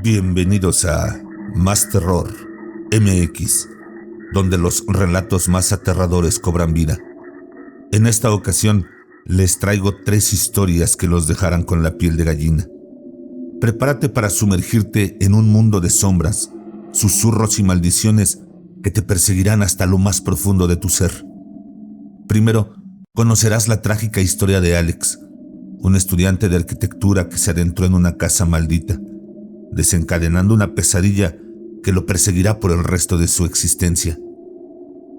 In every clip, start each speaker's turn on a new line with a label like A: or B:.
A: Bienvenidos a Más Terror MX, donde los relatos más aterradores cobran vida. En esta ocasión les traigo 3 historias que los dejarán con la piel de gallina. Prepárate para sumergirte en un mundo de sombras, susurros y maldiciones que te perseguirán hasta lo más profundo de tu ser. Primero, conocerás la trágica historia de Alex, un estudiante de arquitectura que se adentró en una casa maldita, desencadenando una pesadilla que lo perseguirá por el resto de su existencia.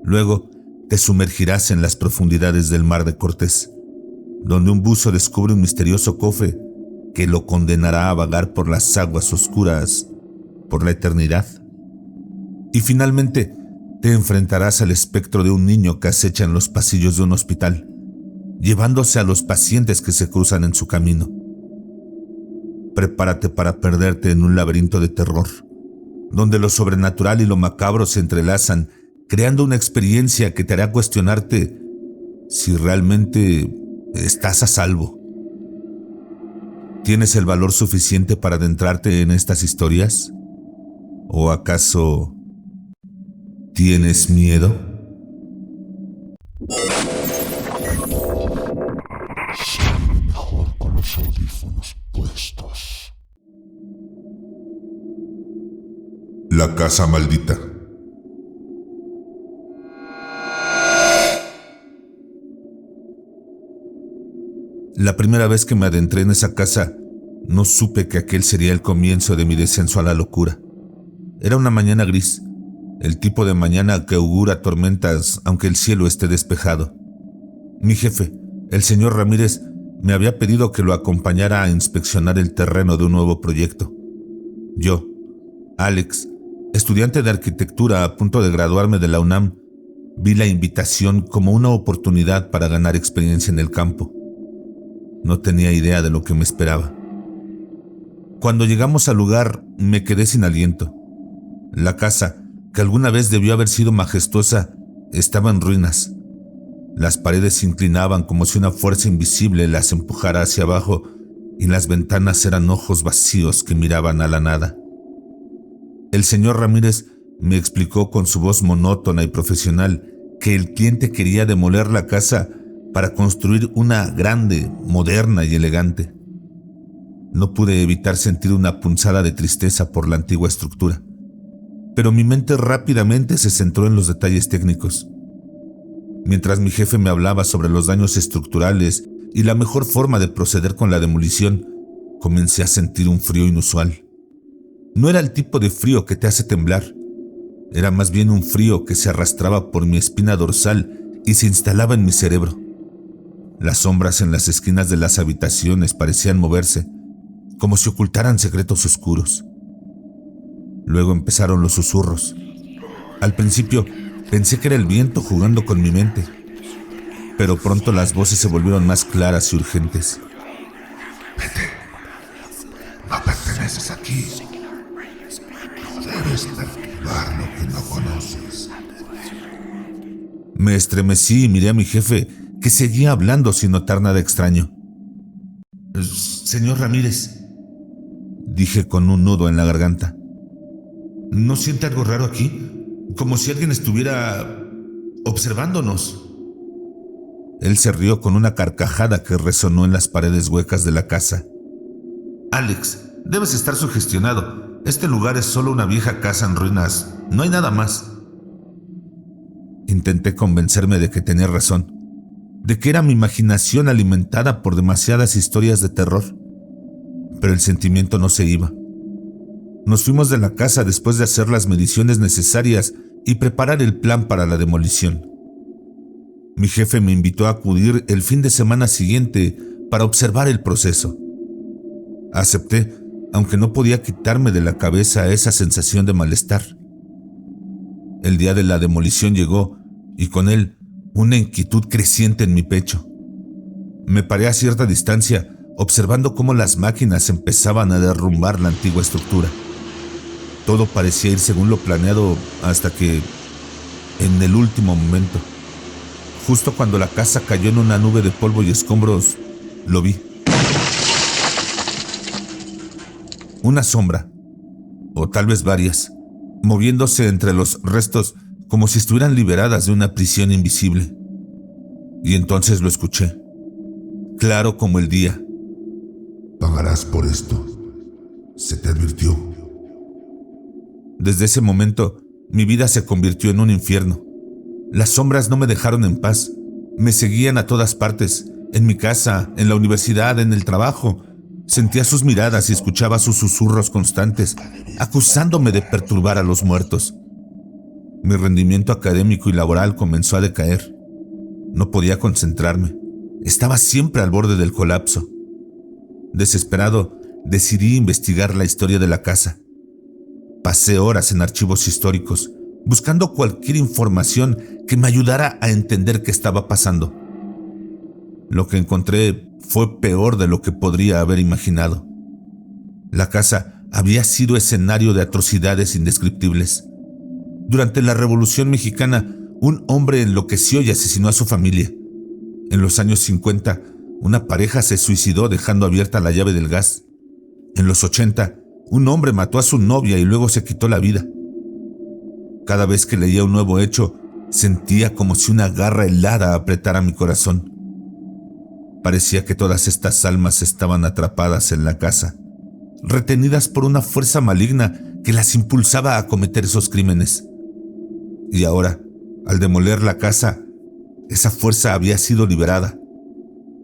A: Luego, te sumergirás en las profundidades del Mar de Cortés, donde un buzo descubre un misterioso cofre que lo condenará a vagar por las aguas oscuras por la eternidad. Y finalmente, te enfrentarás al espectro de un niño que acecha en los pasillos de un hospital, llevándose a los pacientes que se cruzan en su camino. Prepárate para perderte en un laberinto de terror, donde lo sobrenatural y lo macabro se entrelazan, creando una experiencia que te hará cuestionarte si realmente estás a salvo. ¿Tienes el valor suficiente para adentrarte en estas historias? ¿O acaso tienes miedo?
B: Mejor con los audífonos puestos.
A: La casa maldita. La primera vez que me adentré en esa casa, no supe que aquel sería el comienzo de mi descenso a la locura. Era una mañana gris, el tipo de mañana que augura tormentas aunque el cielo esté despejado. Mi jefe, el señor Ramírez, me había pedido que lo acompañara a inspeccionar el terreno de un nuevo proyecto. Yo, Alex, estudiante de arquitectura a punto de graduarme de la UNAM, vi la invitación como una oportunidad para ganar experiencia en el campo. No tenía idea de lo que me esperaba. Cuando llegamos al lugar, me quedé sin aliento. La casa, que alguna vez debió haber sido majestuosa, estaba en ruinas. Las paredes se inclinaban como si una fuerza invisible las empujara hacia abajo y las ventanas eran ojos vacíos que miraban a la nada. El señor Ramírez me explicó con su voz monótona y profesional que el cliente quería demoler la casa para construir una grande, moderna y elegante. No pude evitar sentir una punzada de tristeza por la antigua estructura, pero mi mente rápidamente se centró en los detalles técnicos. Mientras mi jefe me hablaba sobre los daños estructurales y la mejor forma de proceder con la demolición, comencé a sentir un frío inusual. No era el tipo de frío que te hace temblar, era más bien un frío que se arrastraba por mi espina dorsal y se instalaba en mi cerebro. Las sombras en las esquinas de las habitaciones parecían moverse, como si ocultaran secretos oscuros. Luego empezaron los susurros. Al principio pensé que era el viento jugando con mi mente, pero pronto las voces se volvieron más claras y urgentes.
B: Vete. No perteneces aquí. No debes perturbar lo que no conoces.
A: Me estremecí y miré a mi jefe, que seguía hablando sin notar nada extraño. Señor Ramírez, dije con un nudo en la garganta. ¿No siente algo raro aquí? Como si alguien estuviera observándonos. Él se rió con una carcajada que resonó en las paredes huecas de la casa. Alex, debes estar sugestionado. Este lugar es solo una vieja casa en ruinas. No hay nada más. Intenté convencerme de que tenía razón, de que era mi imaginación alimentada por demasiadas historias de terror. Pero el sentimiento no se iba. Nos fuimos de la casa después de hacer las mediciones necesarias y preparar el plan para la demolición. Mi jefe me invitó a acudir el fin de semana siguiente para observar el proceso. Acepté, aunque no podía quitarme de la cabeza esa sensación de malestar. El día de la demolición llegó y con él una inquietud creciente en mi pecho. Me paré a cierta distancia, observando cómo las máquinas empezaban a derrumbar la antigua estructura. Todo parecía ir según lo planeado hasta que, en el último momento, justo cuando la casa cayó en una nube de polvo y escombros, lo vi. Una sombra, o tal vez varias, moviéndose entre los restos como si estuvieran liberadas de una prisión invisible. Y entonces lo escuché, claro como el día.
B: Pagarás por esto. Se te advirtió.
A: Desde ese momento, mi vida se convirtió en un infierno. Las sombras no me dejaron en paz. Me seguían a todas partes, en mi casa, en la universidad, en el trabajo. Sentía sus miradas y escuchaba sus susurros constantes, acusándome de perturbar a los muertos. Mi rendimiento académico y laboral comenzó a decaer. No podía concentrarme. Estaba siempre al borde del colapso. Desesperado, decidí investigar la historia de la casa. Pasé horas en archivos históricos, buscando cualquier información que me ayudara a entender qué estaba pasando. Lo que encontré fue peor de lo que podría haber imaginado. La casa había sido escenario de atrocidades indescriptibles. Durante la Revolución Mexicana, un hombre enloqueció y asesinó a su familia. En los años 50, una pareja se suicidó dejando abierta la llave del gas. En los 80, un hombre mató a su novia y luego se quitó la vida. Cada vez que leía un nuevo hecho, sentía como si una garra helada apretara mi corazón. Parecía que todas estas almas estaban atrapadas en la casa, retenidas por una fuerza maligna que las impulsaba a cometer esos crímenes. Y ahora, al demoler la casa, esa fuerza había sido liberada.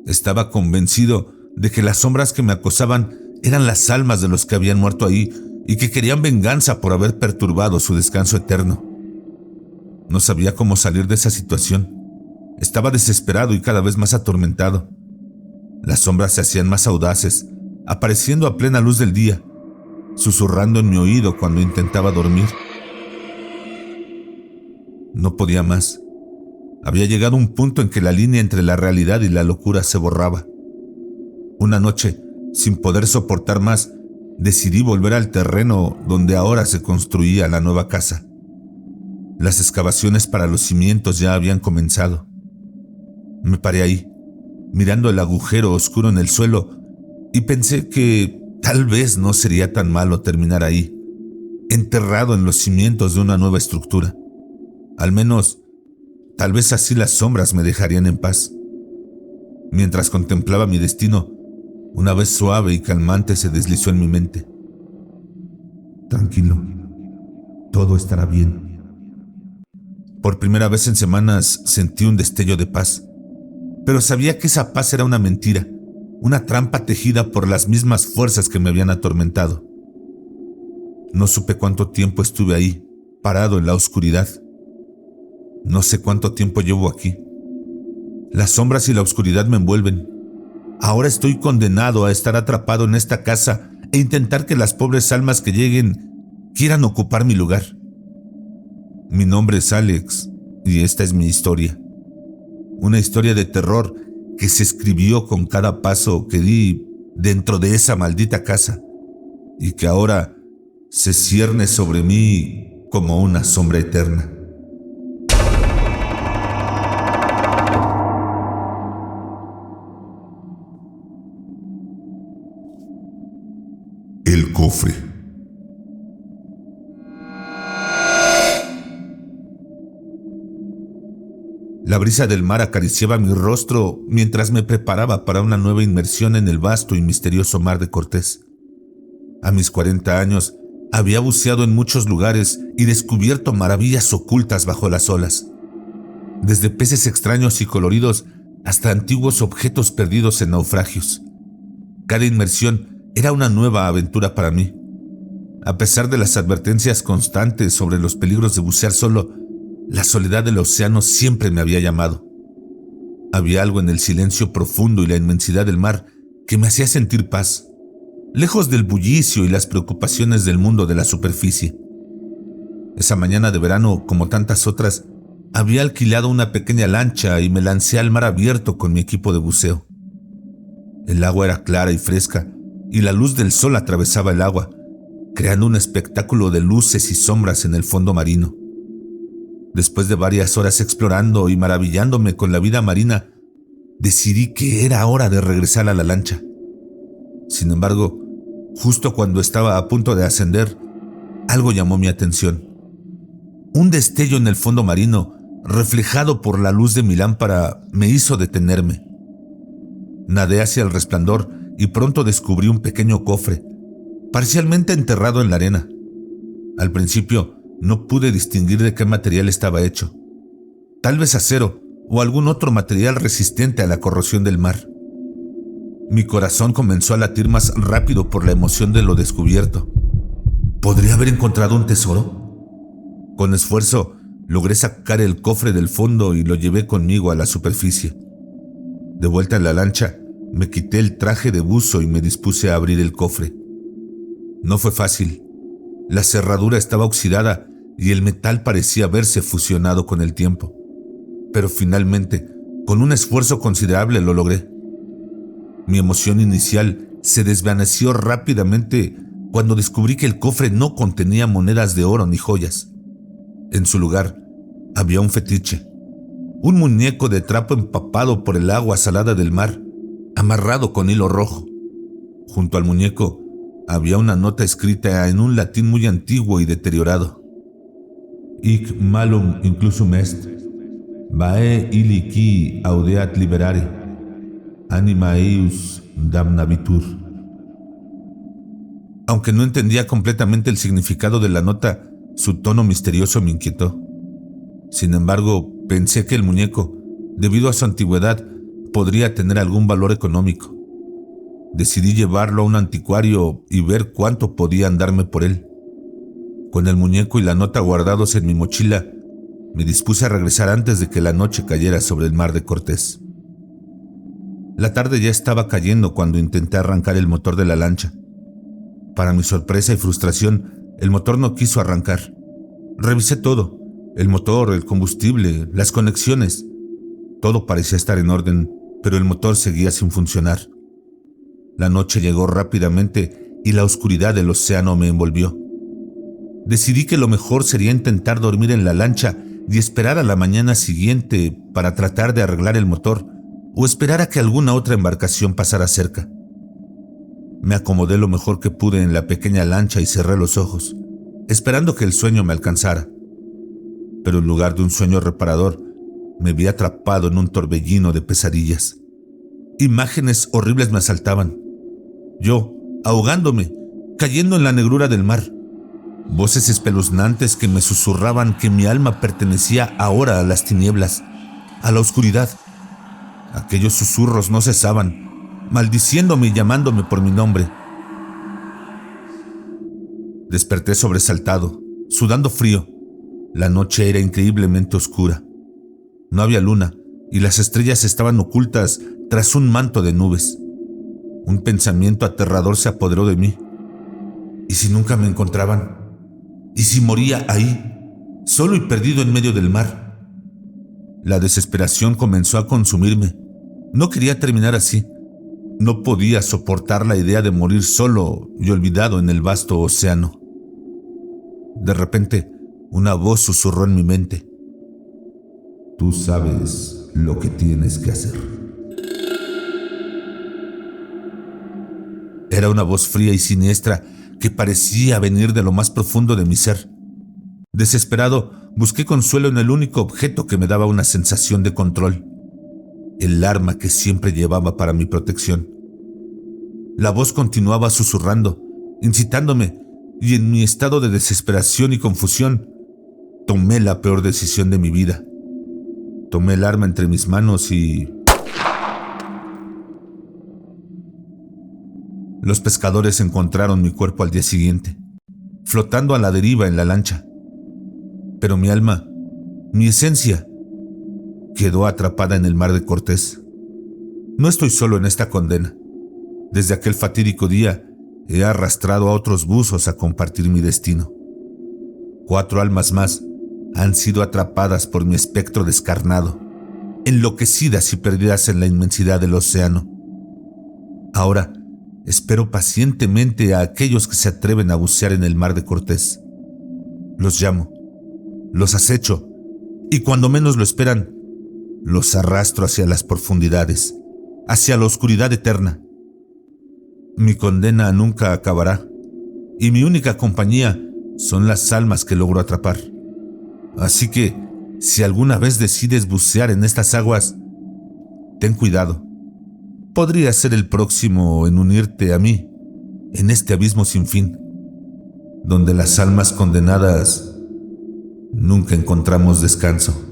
A: Estaba convencido de que las sombras que me acosaban eran las almas de los que habían muerto ahí y que querían venganza por haber perturbado su descanso eterno. No sabía cómo salir de esa situación. Estaba desesperado y cada vez más atormentado. Las sombras se hacían más audaces, apareciendo a plena luz del día, susurrando en mi oído cuando intentaba dormir. No podía más. Había llegado un punto en que la línea entre la realidad y la locura se borraba. Una noche, sin poder soportar más, decidí volver al terreno donde ahora se construía la nueva casa. Las excavaciones para los cimientos ya habían comenzado. Me paré ahí, mirando el agujero oscuro en el suelo, y pensé que tal vez no sería tan malo terminar ahí, enterrado en los cimientos de una nueva estructura. Al menos, tal vez así las sombras me dejarían en paz. Mientras contemplaba mi destino, una voz suave y calmante se deslizó en mi mente.
B: Tranquilo, todo estará bien.
A: Por primera vez en semanas sentí un destello de paz, pero sabía que esa paz era una mentira, una trampa tejida por las mismas fuerzas que me habían atormentado. No supe cuánto tiempo estuve ahí, parado en la oscuridad. No sé cuánto tiempo llevo aquí. Las sombras y la oscuridad me envuelven. Ahora estoy condenado a estar atrapado en esta casa e intentar que las pobres almas que lleguen quieran ocupar mi lugar. Mi nombre es Alex y esta es mi historia. Una historia de terror que se escribió con cada paso que di dentro de esa maldita casa y que ahora se cierne sobre mí como una sombra eterna.
B: El cofre.
A: La brisa del mar acariciaba mi rostro mientras me preparaba para una nueva inmersión en el vasto y misterioso mar de Cortés. A mis 40 años, había buceado en muchos lugares y descubierto maravillas ocultas bajo las olas. Desde peces extraños y coloridos hasta antiguos objetos perdidos en naufragios. Cada inmersión era una nueva aventura para mí. A pesar de las advertencias constantes sobre los peligros de bucear solo, la soledad del océano siempre me había llamado. Había algo en el silencio profundo y la inmensidad del mar que me hacía sentir paz, lejos del bullicio y las preocupaciones del mundo de la superficie. Esa mañana de verano, como tantas otras, había alquilado una pequeña lancha y me lancé al mar abierto con mi equipo de buceo. El agua era clara y fresca, y la luz del sol atravesaba el agua, creando un espectáculo de luces y sombras en el fondo marino. Después de varias horas explorando y maravillándome con la vida marina, decidí que era hora de regresar a la lancha. Sin embargo, justo cuando estaba a punto de ascender, algo llamó mi atención. Un destello en el fondo marino, reflejado por la luz de mi lámpara, me hizo detenerme. Nadé hacia el resplandor y pronto descubrí un pequeño cofre, parcialmente enterrado en la arena. Al principio no pude distinguir de qué material estaba hecho. Tal vez acero o algún otro material resistente a la corrosión del mar. Mi corazón comenzó a latir más rápido por la emoción de lo descubierto. ¿Podría haber encontrado un tesoro? Con esfuerzo logré sacar el cofre del fondo y lo llevé conmigo a la superficie. De vuelta en la lancha, me quité el traje de buzo y me dispuse a abrir el cofre. No fue fácil. La cerradura estaba oxidada y el metal parecía haberse fusionado con el tiempo. Pero finalmente, con un esfuerzo considerable, lo logré. Mi emoción inicial se desvaneció rápidamente cuando descubrí que el cofre no contenía monedas de oro ni joyas. En su lugar, había un fetiche. Un muñeco de trapo empapado por el agua salada del mar, amarrado con hilo rojo. Junto al muñeco había una nota escrita en un latín muy antiguo y deteriorado. Hic malum inclusum est, vae illi qui audeat liberare, anima eius damnabitur. Aunque no entendía completamente el significado de la nota, su tono misterioso me inquietó. Sin embargo, pensé que el muñeco, debido a su antigüedad, podría tener algún valor económico. Decidí llevarlo a un anticuario y ver cuánto podían darme por él. Con el muñeco y la nota guardados en mi mochila, me dispuse a regresar antes de que la noche cayera sobre el mar de Cortés. La tarde ya estaba cayendo cuando intenté arrancar el motor de la lancha. Para mi sorpresa y frustración, el motor no quiso arrancar. Revisé todo: el motor, el combustible, las conexiones. Todo parecía estar en orden, pero el motor seguía sin funcionar. La noche llegó rápidamente y la oscuridad del océano me envolvió. Decidí que lo mejor sería intentar dormir en la lancha y esperar a la mañana siguiente para tratar de arreglar el motor o esperar a que alguna otra embarcación pasara cerca. Me acomodé lo mejor que pude en la pequeña lancha y cerré los ojos, esperando que el sueño me alcanzara. Pero en lugar de un sueño reparador, me vi atrapado en un torbellino de pesadillas. Imágenes horribles me asaltaban. Yo, ahogándome, cayendo en la negrura del mar. Voces espeluznantes que me susurraban que mi alma pertenecía ahora a las tinieblas, a la oscuridad. Aquellos susurros no cesaban, maldiciéndome y llamándome por mi nombre. Desperté sobresaltado, sudando frío. La noche era increíblemente oscura. No había luna y las estrellas estaban ocultas tras un manto de nubes. Un pensamiento aterrador se apoderó de mí. ¿Y si nunca me encontraban? ¿Y si moría ahí, solo y perdido en medio del mar? La desesperación comenzó a consumirme. No quería terminar así. No podía soportar la idea de morir solo y olvidado en el vasto océano. De repente, una voz susurró en mi mente:
B: Tú sabes lo que tienes que hacer.
A: Era una voz fría y siniestra que parecía venir de lo más profundo de mi ser. Desesperado, busqué consuelo en el único objeto que me daba una sensación de control: el arma que siempre llevaba para mi protección. La voz continuaba susurrando, incitándome, y en mi estado de desesperación y confusión, tomé la peor decisión de mi vida. Tomé el arma entre mis manos y... Los pescadores encontraron mi cuerpo al día siguiente, flotando a la deriva en la lancha. Pero mi alma, mi esencia, quedó atrapada en el mar de Cortés. No estoy solo en esta condena. Desde aquel fatídico día, he arrastrado a otros buzos a compartir mi destino. 4 almas más han sido atrapadas por mi espectro descarnado, enloquecidas y perdidas en la inmensidad del océano. Ahora, espero pacientemente a aquellos que se atreven a bucear en el mar de Cortés. Los llamo, los acecho, y cuando menos lo esperan, los arrastro hacia las profundidades, hacia la oscuridad eterna. Mi condena nunca acabará, y mi única compañía son las almas que logro atrapar. Así que, si alguna vez decides bucear en estas aguas, ten cuidado. Podría ser el próximo en unirte a mí en este abismo sin fin, donde las almas condenadas nunca encontramos descanso.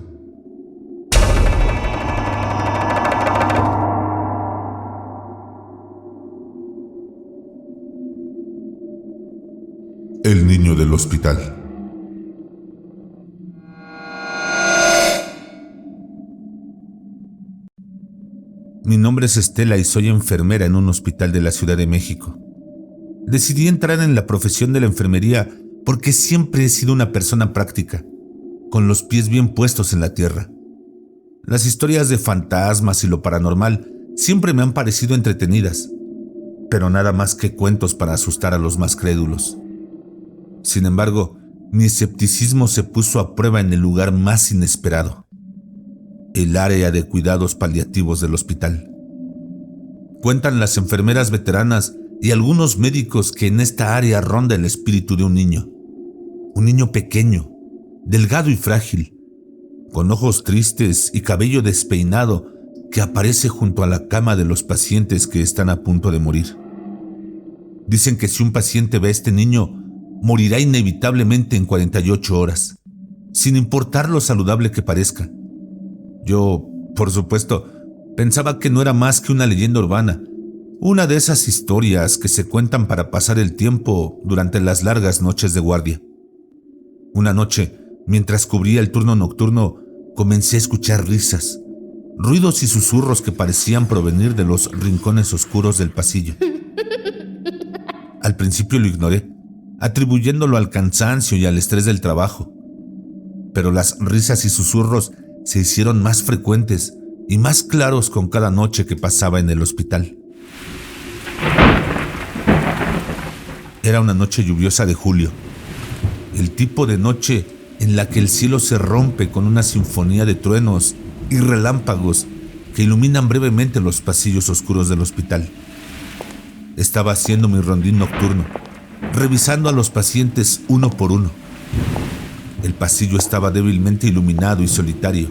B: El niño del hospital.
A: Mi nombre es Estela y soy enfermera en un hospital de la Ciudad de México. Decidí entrar en la profesión de la enfermería porque siempre he sido una persona práctica, con los pies bien puestos en la tierra. Las historias de fantasmas y lo paranormal siempre me han parecido entretenidas, pero nada más que cuentos para asustar a los más crédulos. Sin embargo, mi escepticismo se puso a prueba en el lugar más inesperado: el área de cuidados paliativos del hospital. Cuentan las enfermeras veteranas y algunos médicos que en esta área ronda el espíritu de un niño pequeño, delgado y frágil, con ojos tristes y cabello despeinado, que aparece junto a la cama de los pacientes que están a punto de morir. Dicen que si un paciente ve a este niño, morirá inevitablemente en 48 horas, sin importar lo saludable que parezca. Yo, por supuesto, pensaba que no era más que una leyenda urbana, una de esas historias que se cuentan para pasar el tiempo durante las largas noches de guardia. Una noche, mientras cubría el turno nocturno, comencé a escuchar risas, ruidos y susurros que parecían provenir de los rincones oscuros del pasillo. Al principio lo ignoré, atribuyéndolo al cansancio y al estrés del trabajo. Pero las risas y susurros se hicieron más frecuentes y más claros con cada noche que pasaba en el hospital. Era una noche lluviosa de julio, el tipo de noche en la que el cielo se rompe con una sinfonía de truenos y relámpagos que iluminan brevemente los pasillos oscuros del hospital. Estaba haciendo mi rondín nocturno, revisando a los pacientes uno por uno. El pasillo estaba débilmente iluminado y solitario,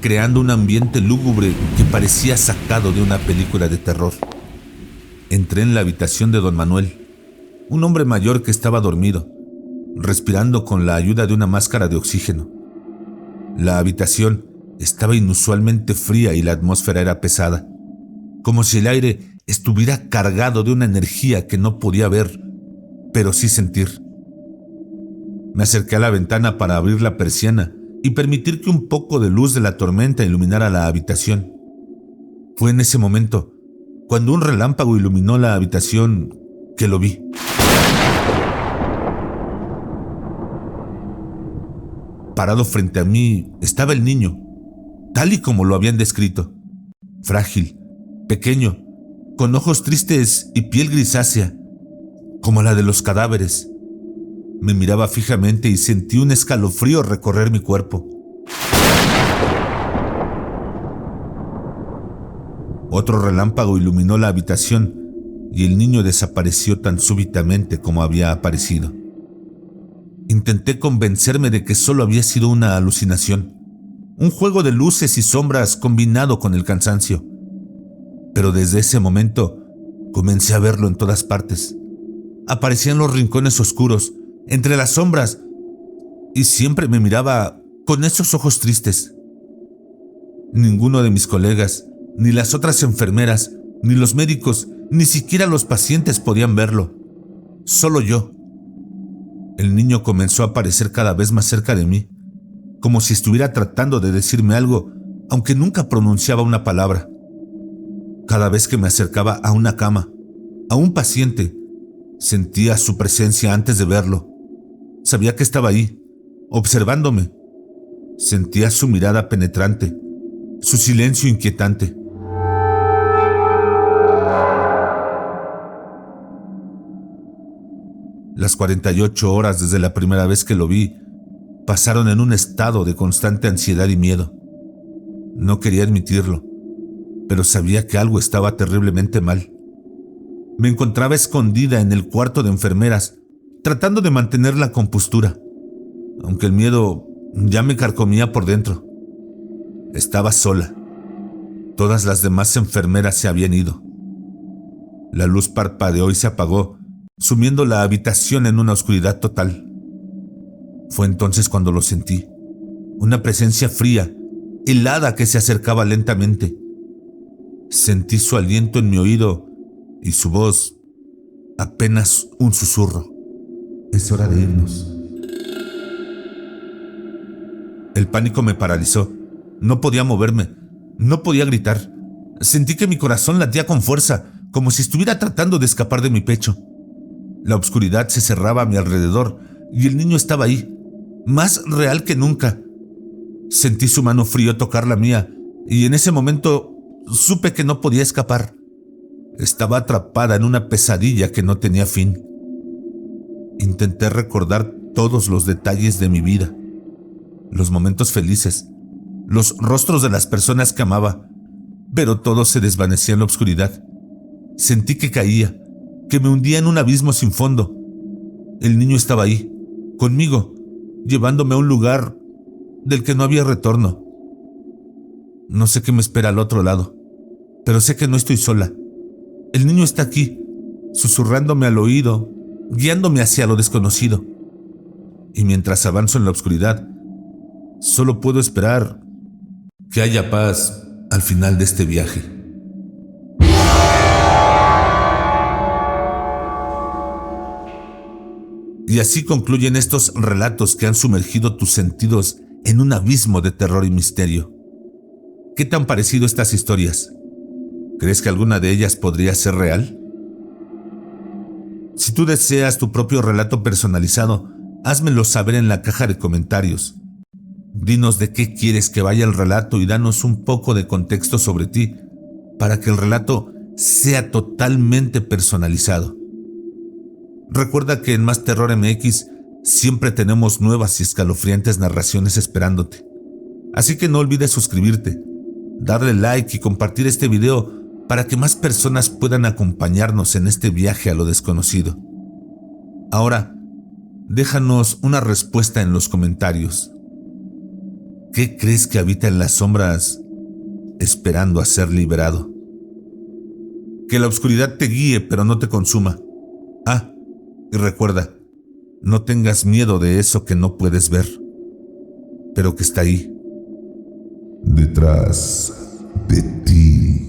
A: creando un ambiente lúgubre que parecía sacado de una película de terror. Entré en la habitación de don Manuel, un hombre mayor que estaba dormido, respirando con la ayuda de una máscara de oxígeno. La habitación estaba inusualmente fría y la atmósfera era pesada, como si el aire estuviera cargado de una energía que no podía ver, pero sí sentir. Me acerqué a la ventana para abrir la persiana y permitir que un poco de luz de la tormenta iluminara la habitación. Fue en ese momento, cuando un relámpago iluminó la habitación, que lo vi. Parado frente a mí estaba el niño, tal y como lo habían descrito. Frágil, pequeño, con ojos tristes y piel grisácea, como la de los cadáveres. Me miraba fijamente y sentí un escalofrío recorrer mi cuerpo. Otro relámpago iluminó la habitación y el niño desapareció tan súbitamente como había aparecido. Intenté convencerme de que solo había sido una alucinación, un juego de luces y sombras combinado con el cansancio. Pero desde ese momento comencé a verlo en todas partes. Aparecía en los rincones oscuros, entre las sombras, y siempre me miraba con esos ojos tristes. Ninguno de mis colegas, ni las otras enfermeras, ni los médicos, ni siquiera los pacientes podían verlo. Solo yo. El niño comenzó a aparecer cada vez más cerca de mí, como si estuviera tratando de decirme algo, aunque nunca pronunciaba una palabra. Cada vez que me acercaba a una cama, a un paciente, sentía su presencia antes de verlo. Sabía que estaba ahí, observándome. Sentía su mirada penetrante, su silencio inquietante. Las 48 horas desde la primera vez que lo vi pasaron en un estado de constante ansiedad y miedo. No quería admitirlo, pero sabía que algo estaba terriblemente mal. Me encontraba escondida en el cuarto de enfermeras, tratando de mantener la compostura, aunque el miedo ya me carcomía por dentro. Estaba sola. Todas las demás enfermeras se habían ido. La luz parpadeó y se apagó, sumiendo la habitación en una oscuridad total. Fue entonces cuando lo sentí. Una presencia fría, helada que se acercaba lentamente. Sentí su aliento en mi oído y su voz, apenas un susurro.
B: Es hora de irnos.
A: El pánico me paralizó. No podía moverme, no podía gritar. Sentí que mi corazón latía con fuerza, como si estuviera tratando de escapar de mi pecho. La oscuridad se cerraba a mi alrededor y el niño estaba ahí, más real que nunca. Sentí su mano fría tocar la mía y en ese momento supe que no podía escapar. Estaba atrapada en una pesadilla que no tenía fin. Intenté recordar todos los detalles de mi vida, los momentos felices, los rostros de las personas que amaba, pero todo se desvanecía en la oscuridad. Sentí que caía, que me hundía en un abismo sin fondo. El niño estaba ahí, conmigo, llevándome a un lugar del que no había retorno. No sé qué me espera al otro lado, pero sé que no estoy sola. El niño está aquí, susurrándome al oído, guiándome hacia lo desconocido. Y mientras avanzo en la oscuridad, solo puedo esperar que haya paz al final de este viaje. Y así concluyen estos relatos que han sumergido tus sentidos en un abismo de terror y misterio. ¿Qué te han parecido estas historias? ¿Crees que alguna de ellas podría ser real? Si tú deseas tu propio relato personalizado, házmelo saber en la caja de comentarios. Dinos de qué quieres que vaya el relato y danos un poco de contexto sobre ti, para que el relato sea totalmente personalizado. Recuerda que en Más Terror MX siempre tenemos nuevas y escalofriantes narraciones esperándote. Así que no olvides suscribirte, darle like y compartir este video para que más personas puedan acompañarnos en este viaje a lo desconocido. Ahora, déjanos una respuesta en los comentarios. ¿Qué crees que habita en las sombras esperando a ser liberado? Que la oscuridad te guíe pero no te consuma. Y recuerda, no tengas miedo de eso que no puedes ver, pero que está ahí.
B: Detrás de ti.